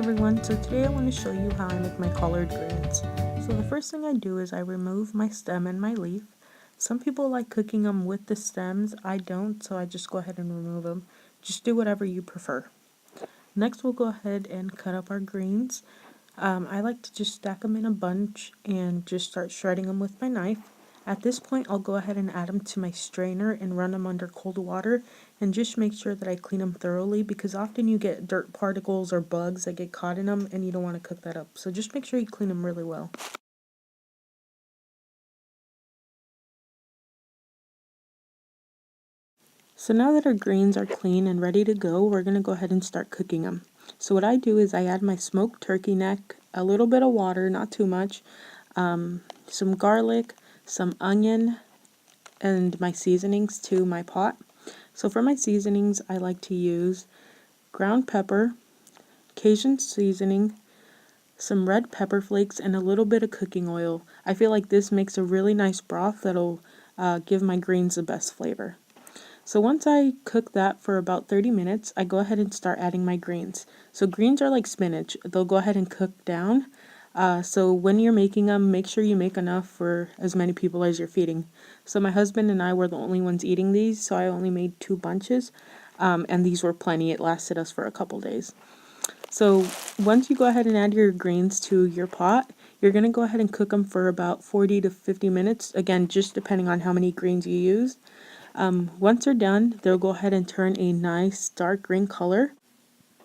everyone, so today I want to show you how I make my collard greens. So the first thing I do is I remove my stem and my leaf. Some people like cooking them with the stems, I don't, so I just go ahead and remove them. Just do whatever you prefer. Next we'll go ahead and cut up our greens. I like to just stack them in a bunch and just start shredding them with my knife. At this point I'll go ahead and add them to my strainer and run them under cold water and just make sure that I clean them thoroughly, because often you get dirt particles or bugs that get caught in them and you don't want to cook that up. So just make sure you clean them really well. So now that our greens are clean and ready to go, we're going to go ahead and start cooking them. So what I do is I add my smoked turkey neck, a little bit of water, not too much, some garlic, some onion, and my seasonings to my pot. So for my seasonings, I like to use ground pepper, Cajun seasoning, some red pepper flakes, and a little bit of cooking oil. I feel like this makes a really nice broth that'll give my greens the best flavor. So once I cook that for about 30 minutes, I go ahead and start adding my greens. So greens are like spinach. They'll go ahead and cook down. So when you're making them, make sure you make enough for as many people as you're feeding. So my husband and I were the only ones eating these, so I only made 2 bunches. And these were plenty. It lasted us for a couple days. So once you go ahead and add your greens to your pot, you're going to go ahead and cook them for about 40 to 50 minutes. Again, just depending on how many greens you use. Once they're done, they'll go ahead and turn a nice dark green color.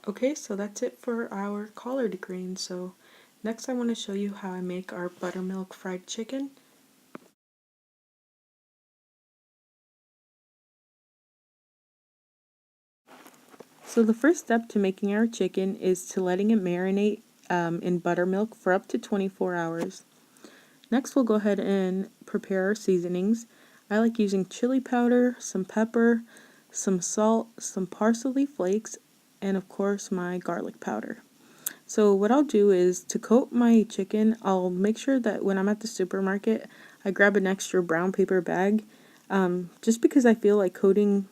Okay, so that's it for our collard greens. So next I want to show you how I make our buttermilk fried chicken. So the first step to making our chicken is to letting it marinate in buttermilk for up to 24 hours. Next we'll go ahead and prepare our seasonings. I like using chili powder, some pepper, some salt, some parsley flakes, and of course my garlic powder. So what I'll do is, to coat my chicken, I'll make sure that when I'm at the supermarket I grab an extra brown paper bag, just because I feel like coating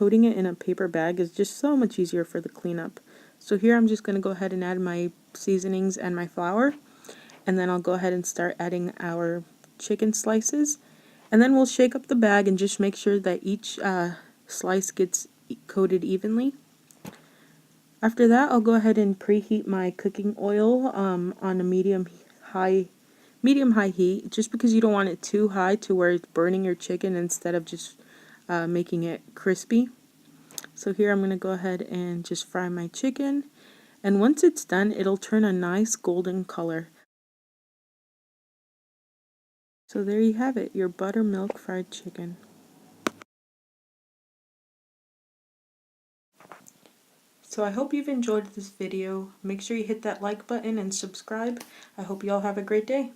it in a paper bag is just so much easier for the cleanup. So here I'm just going to go ahead and add my seasonings and my flour, and then I'll go ahead and start adding our chicken slices, and then we'll shake up the bag and just make sure that each slice gets coated evenly. After that, I'll go ahead and preheat my cooking oil on a medium-high heat, just because you don't want it too high to where it's burning your chicken instead of just making it crispy. So here I'm going to go ahead and just fry my chicken, and once it's done, it'll turn a nice golden color. So there you have it, your buttermilk fried chicken. So I hope you've enjoyed this video. Make sure you hit that like button and subscribe. I hope you all have a great day.